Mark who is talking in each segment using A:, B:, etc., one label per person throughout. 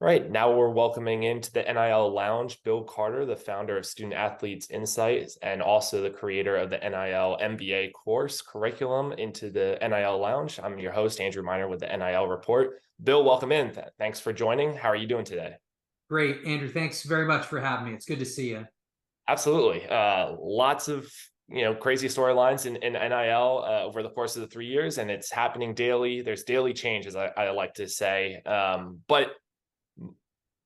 A: Right. Now we're welcoming into the NIL Lounge Bill Carter, the founder of Student Athletes Insights and also the creator of the NIL MBA course curriculum into the NIL Lounge. I'm your host, Andrew Miner with the NIL Report. Bill, welcome in. Thanks for joining. How are you doing today?
B: Great, Andrew. Thanks very much for having me. It's good to see you.
A: Absolutely. Lots of crazy storylines in NIL over the course of the 3 years, and it's happening daily. There's daily change, as I like to say. But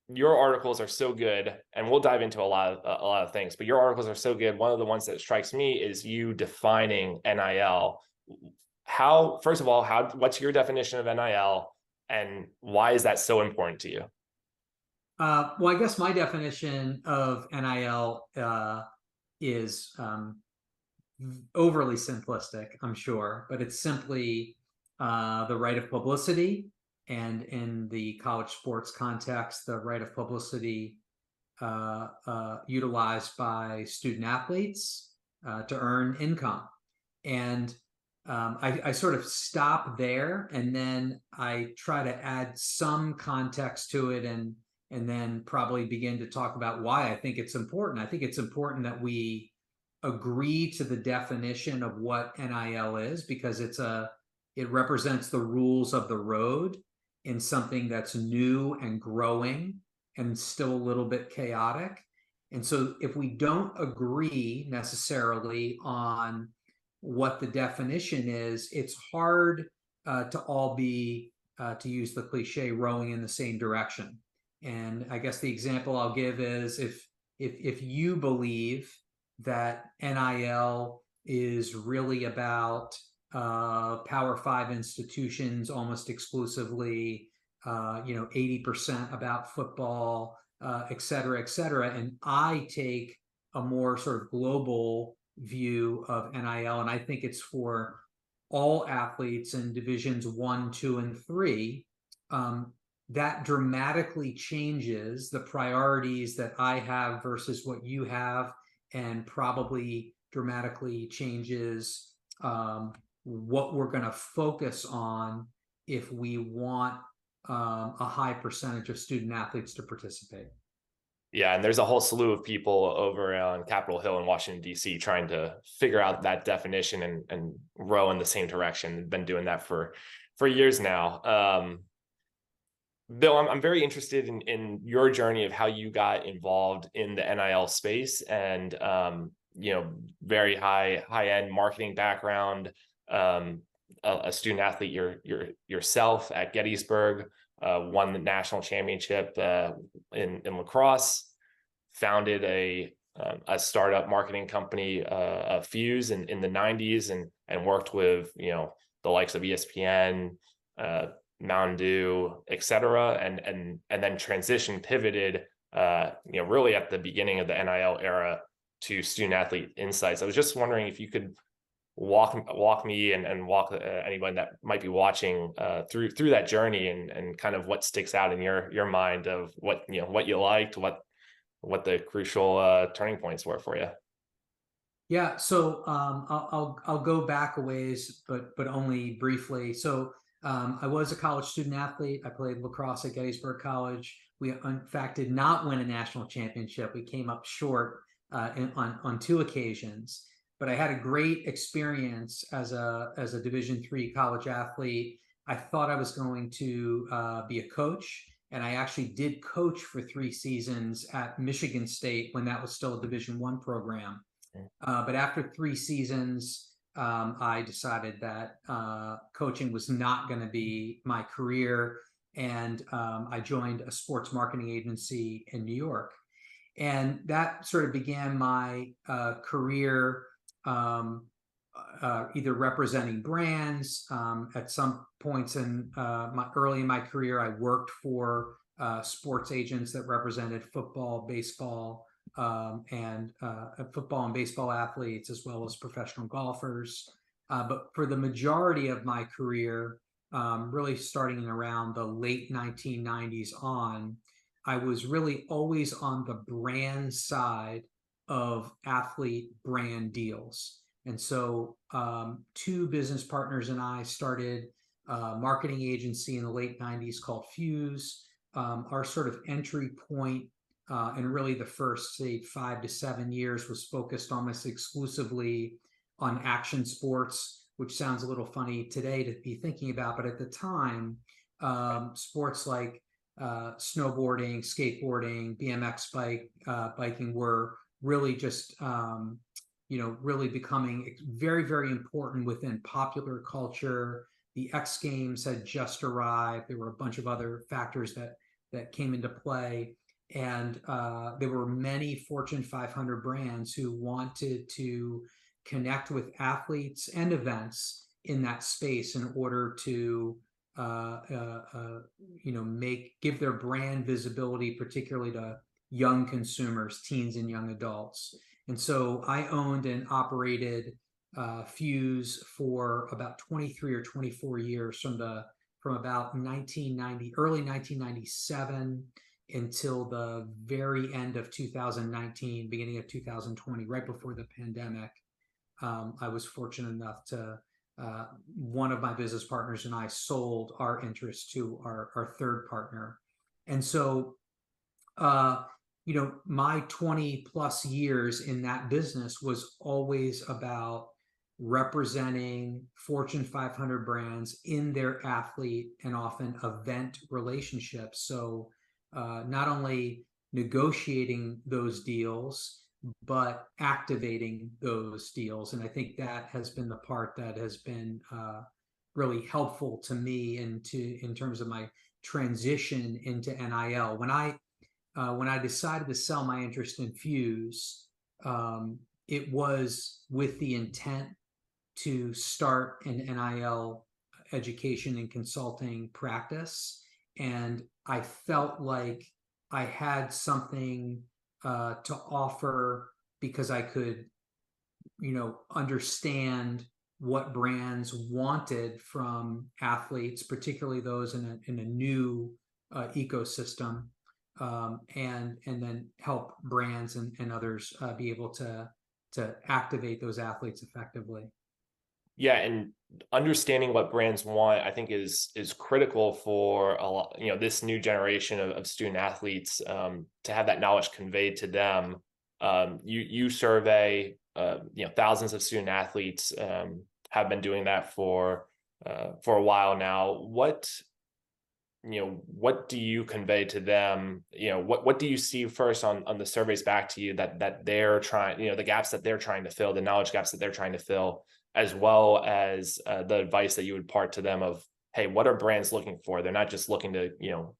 A: your articles are so good, and we'll dive into a lot of things, but your articles are so good. One of the ones that strikes me is you defining NIL. First of all, what's your definition of NIL, and why is that so important to you?
B: Well, I guess my definition of NIL is overly simplistic, I'm sure, but it's simply the right of publicity, and in the college sports context, the right of publicity utilized by student athletes to earn income. And I sort of stop there, and then I try to add some context to it, and then probably begin to talk about why I think it's important. I think it's important that we agree to the definition of what NIL is, because it represents the rules of the road in something that's new and growing and still a little bit chaotic. And so if we don't agree necessarily on what the definition is, it's hard to all be, to use the cliche, rowing in the same direction. And I guess the example I'll give is if you believe that NIL is really about Power Five institutions almost exclusively, 80% about football, et cetera, and I take a more sort of global view of NIL, and I think it's for all athletes in divisions 1, 2, and 3. That dramatically changes the priorities that I have versus what you have, and probably dramatically changes what we're going to focus on if we want a high percentage of student athletes to participate.
A: Yeah, and there's a whole slew of people over on Capitol Hill in Washington, D.C. trying to figure out that definition and row in the same direction. Been doing that for years now. Bill, I'm very interested in your journey of how you got involved in the NIL space, and very high end marketing background, a student athlete yourself at Gettysburg, won the national championship in lacrosse, founded a startup marketing company, Fuse, in the 90s, and worked with the likes of ESPN, Mountain Dew, etc., and then pivoted, really at the beginning of the NIL era to Student Athlete Insights. I was just wondering if you could walk me and walk anyone that might be watching through that journey, and kind of what sticks out in your mind of what you liked, what the crucial turning points were for you.
B: Yeah, so I'll go back a ways, but only briefly. So I was a college student athlete. I played lacrosse at Gettysburg College. We, in fact, did not win a national championship. We came up short on 2 occasions. But I had a great experience as a Division III college athlete. I thought I was going to be a coach, and I actually did coach for 3 seasons at Michigan State when that was still a Division I program. But after 3 seasons, I decided that coaching was not going to be my career, and I joined a sports marketing agency in New York. And that sort of began my career, either representing brands. At some points early in my career, I worked for sports agents that represented football, baseball, and football and baseball athletes, as well as professional golfers. But for the majority of my career, really starting in around the late 1990s on, I was really always on the brand side of athlete brand deals. And so 2 business partners and I started a marketing agency in the late 90s called Fuse. our sort of entry point, and really the first, say, 5 to 7 years was focused almost exclusively on action sports, which sounds a little funny today to be thinking about, but at the time, sports like snowboarding, skateboarding, biking were really just really becoming very, very important within popular culture. The X Games had just arrived. There were a bunch of other factors that came into play, and there were many Fortune 500 brands who wanted to connect with athletes and events in that space in order to give their brand visibility, particularly to young consumers, teens and young adults. And so I owned and operated Fuse for about 23 or 24 years, from about early 1997 until the very end of 2019, beginning of 2020, right before the pandemic. I was fortunate enough to one of my business partners and I sold our interest to our third partner. And so my 20 plus years in that business was always about representing Fortune 500 brands in their athlete and often event relationships. So not only negotiating those deals, but activating those deals. And I think that has been the part that has been really helpful to me in terms of my transition into NIL. When I decided to sell my interest in Fuse, it was with the intent to start an NIL education and consulting practice. And I felt like I had something to offer because I could, understand what brands wanted from athletes, particularly those in a new ecosystem, and then help brands and others be able to activate those athletes effectively.
A: Yeah, and understanding what brands want, I think, is critical for a lot, this new generation of student athletes, to have that knowledge conveyed to them. You survey, thousands of student athletes, have been doing that for a while now. What do you convey to them? What do you see first on the surveys back to you that they're trying, the gaps that they're trying to fill, the knowledge gaps that they're trying to fill, as well as the advice that you would impart to them of, hey, what are brands looking for? They're not just looking to,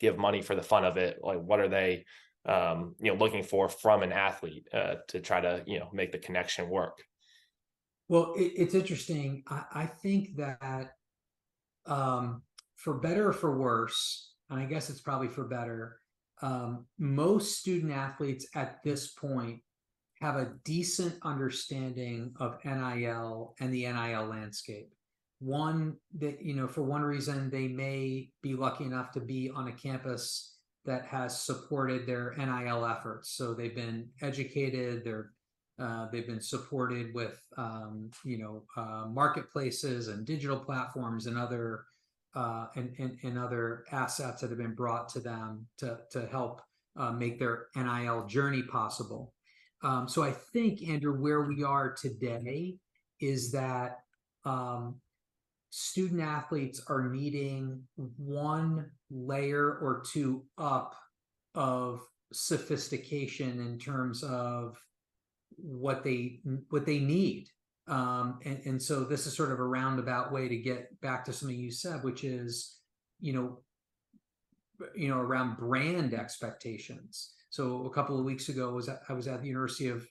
A: give money for the fun of it. Like, what are they, looking for from an athlete to try to, make the connection work?
B: Well, it's interesting. I think that for better or for worse, and I guess it's probably for better, most student athletes at this point have a decent understanding of NIL and the NIL landscape. One that, for one reason, they may be lucky enough to be on a campus that has supported their NIL efforts. So they've been educated, they've been supported with, marketplaces and digital platforms and other other assets that have been brought to them to help make their NIL journey possible. So I think, Andrew, where we are today is that student athletes are needing one layer or two up of sophistication in terms of what they need. And so this is sort of a roundabout way to get back to something you said, which is, around brand expectations. So a couple of weeks ago, I was at the University of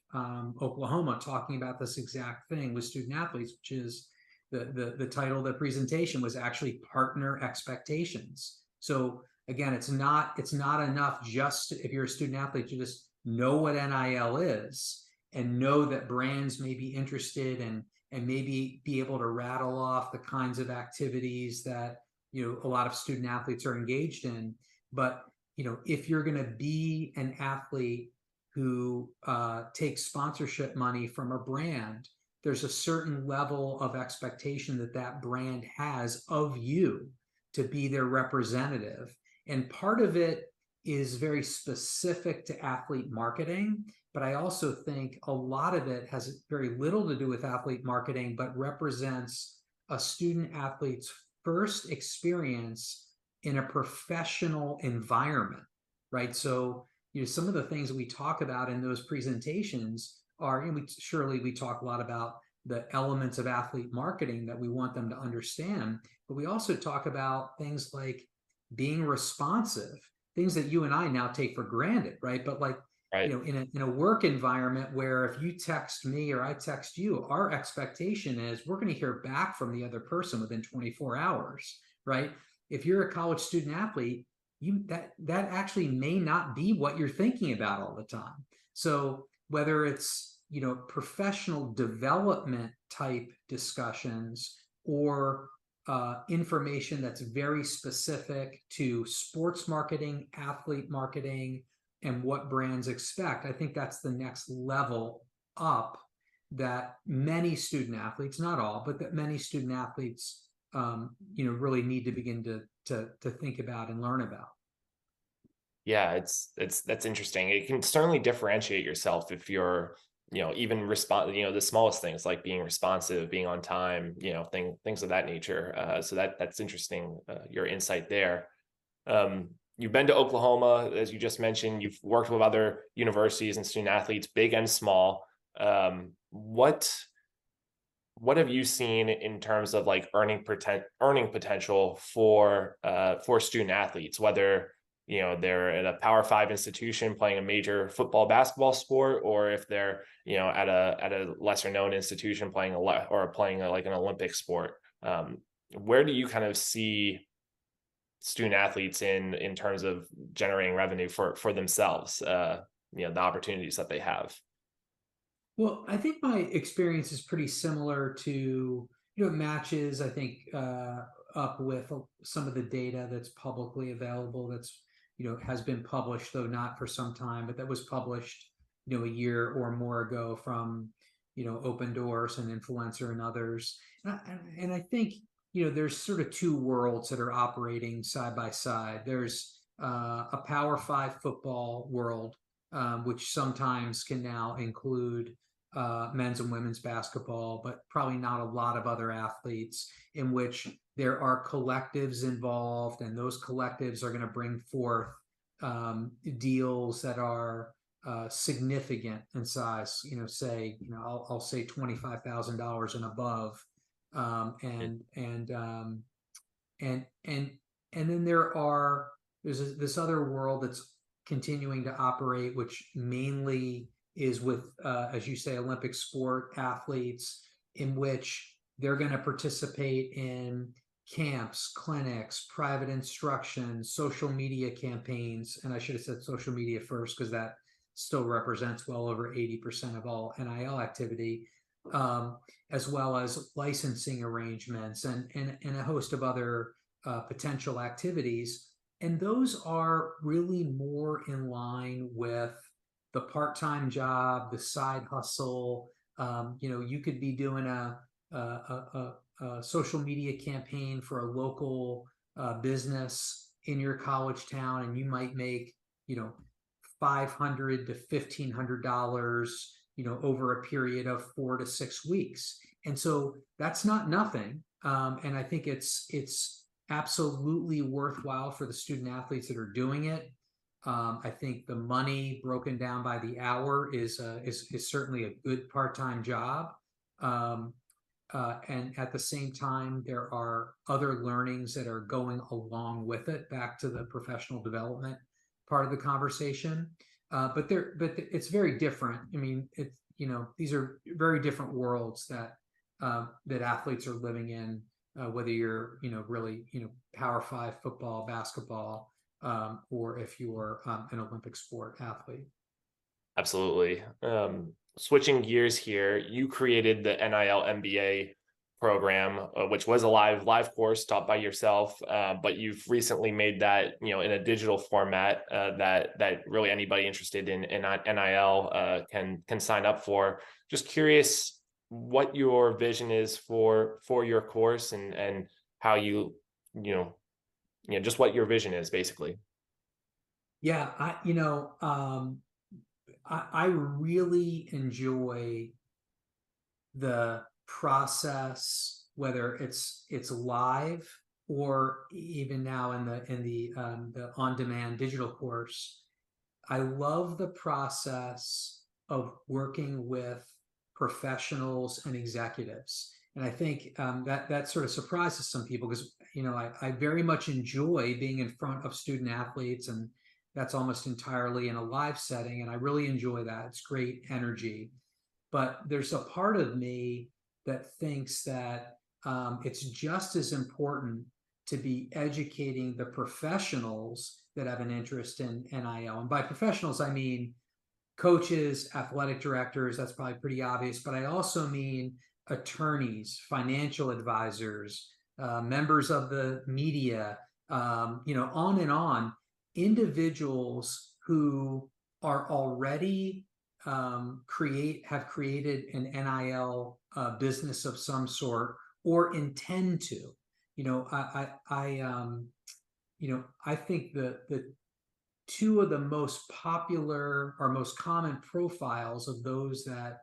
B: Oklahoma talking about this exact thing with student athletes, which is the title of the presentation was actually partner expectations. So again, it's not enough just if you're a student athlete to just know what NIL is and know that brands may be interested and maybe be able to rattle off the kinds of activities that a lot of student athletes are engaged in. But if you're going to be an athlete who takes sponsorship money from a brand, there's a certain level of expectation that brand has of you to be their representative. And part of it is very specific to athlete marketing, but I also think a lot of it has very little to do with athlete marketing, but represents a student athlete's first experience in a professional environment, right? So, some of the things that we talk about in those presentations are, surely we talk a lot about the elements of athlete marketing that we want them to understand, but we also talk about things like being responsive, things that you and I now take for granted, right? But like,
A: Right.
B: in a work environment where if you text me or I text you, our expectation is we're going to hear back from the other person within 24 hours, right? If you're a college student athlete, that actually may not be what you're thinking about all the time. So whether it's, professional development type discussions or information that's very specific to sports marketing, athlete marketing, and what brands expect, I think that's the next level up that many student athletes, not all, but that many student athletes, really need to begin to think about and learn about.
A: Yeah, that's interesting. It can certainly differentiate yourself if you're, even respond, the smallest things like being responsive, being on time, things of that nature. So that's interesting. Your insight there. You've been to Oklahoma, as you just mentioned. You've worked with other universities and student athletes, big and small. What have you seen in terms of like earning potential for student athletes, whether they're at a Power Five institution playing a major football basketball sport, or if they're at a lesser known institution playing like an Olympic sport? Where do you kind of see student athletes in terms of generating revenue for themselves, the opportunities that they have?
B: Well, I think my experience is pretty similar to, matches, I think, up with some of the data that's publicly available that's, has been published, though not for some time, but that was published, a year or more ago from, Open Doors and Influencer and others. And I think, there's sort of two worlds that are operating side by side. There's a Power Five football world, which sometimes can now include men's and women's basketball, but probably not a lot of other athletes, in which there are collectives involved, and those collectives are going to bring forth deals that are significant in size. Say, I'll say $25,000 and above, and then there's this other world that's continuing to operate, which mainly is with, as you say, Olympic sport athletes, in which they're going to participate in camps, clinics, private instruction, social media campaigns. And I should have said social media first, because that still represents well over 80% of all NIL activity, as well as licensing arrangements and a host of other potential activities. And those are really more in line with the part-time job, the side hustle. You could be doing a social media campaign for a local business in your college town, and you might make, $500 to $1,500, over a period of 4 to 6 weeks. And so that's not nothing. And I think it's absolutely worthwhile for the student athletes that are doing it. I think the money broken down by the hour is certainly a good part-time job. And at the same time, there are other learnings that are going along with it, back to the professional development part of the conversation. But it's very different. I mean, these are very different worlds that athletes are living in, whether you're, really, Power Five football, basketball, or if you're an Olympic sport athlete.
A: Absolutely. Switching gears here, you created the NIL MBA program, which was a live course taught by yourself, but you've recently made that, in a digital format that really anybody interested in NIL can sign up for. Just curious what your vision is for your course, and how just what your vision is, basically.
B: Yeah, I really enjoy the process, whether it's live or even now in the on-demand digital course. I love the process of working with professionals and executives. And I think that sort of surprises some people because, I very much enjoy being in front of student athletes, and that's almost entirely in a live setting. And I really enjoy that. It's great energy. But there's a part of me that thinks that it's just as important to be educating the professionals that have an interest in NIL. And by professionals, I mean coaches, athletic directors. That's probably pretty obvious. But I also mean attorneys, financial advisors, members of the media, on and on. Individuals who are already have created an NIL business of some sort or intend to. I think the two of the most popular or most common profiles of those that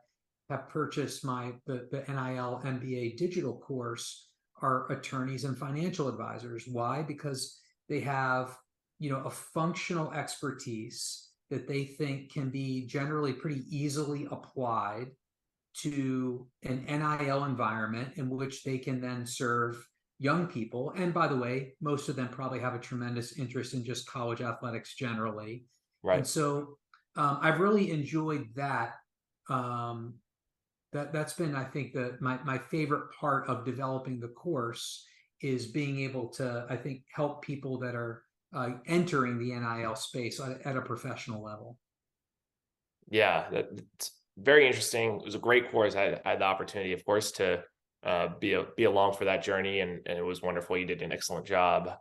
B: have purchased the NIL MBA digital course are attorneys and financial advisors. Why? Because they have, a functional expertise that they think can be generally pretty easily applied to an NIL environment in which they can then serve young people. And by the way, most of them probably have a tremendous interest in just college athletics generally.
A: Right.
B: And so I've really enjoyed that. That's been, I think, my favorite part of developing the course is being able to, I think, help people that are entering the NIL space at a professional level.
A: Yeah, that's very interesting. It was a great course. I had the opportunity, of course, to be along for that journey, and it was wonderful. You did an excellent job.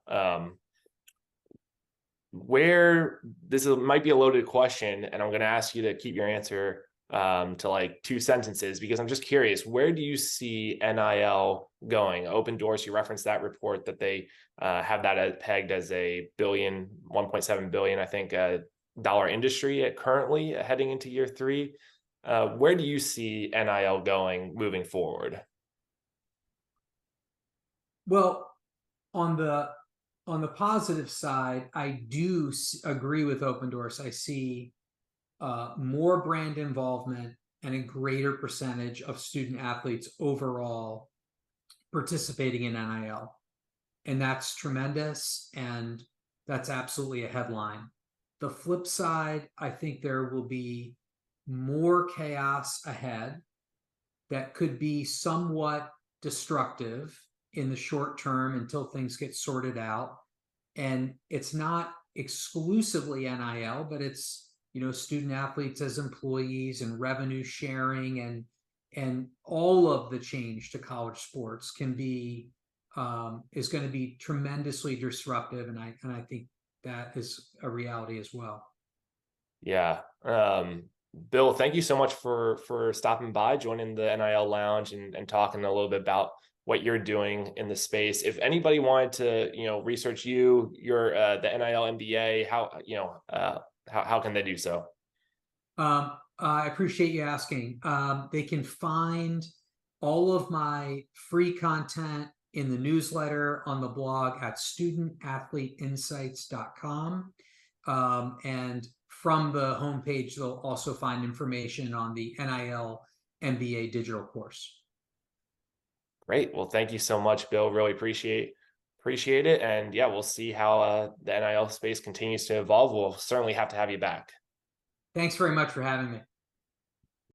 A: Where might be a loaded question, and I'm going to ask you to keep your answer to like 2 sentences, because I'm just curious, where do you see NIL going? Open Doors, you referenced that report that they have that pegged as a 1.7 billion, I think, dollar industry currently heading into year 3. Where do you see NIL going moving forward?
B: Well, on the positive side, I do agree with Open Doors. I see more brand involvement and a greater percentage of student athletes overall participating in NIL. And that's tremendous. And that's absolutely a headline. The flip side, I think there will be more chaos ahead that could be somewhat destructive in the short term until things get sorted out. And it's not exclusively NIL, but it's, student athletes as employees and revenue sharing and all of the change to college sports is going to be tremendously disruptive. And I think that is a reality as well.
A: Yeah. Bill, thank you so much for stopping by, joining the NIL Lounge, and talking a little bit about what you're doing in the space. If anybody wanted to, research your the NIL MBA, how can they do so?
B: I appreciate you asking. They can find all of my free content in the newsletter on the blog at studentathleteinsights.com. And from the homepage, they'll also find information on the NIL MBA digital course.
A: Great. Well, thank you so much, Bill. Really appreciate it. And yeah, we'll see how the NIL space continues to evolve. We'll certainly have to have you back.
B: Thanks very much for having me.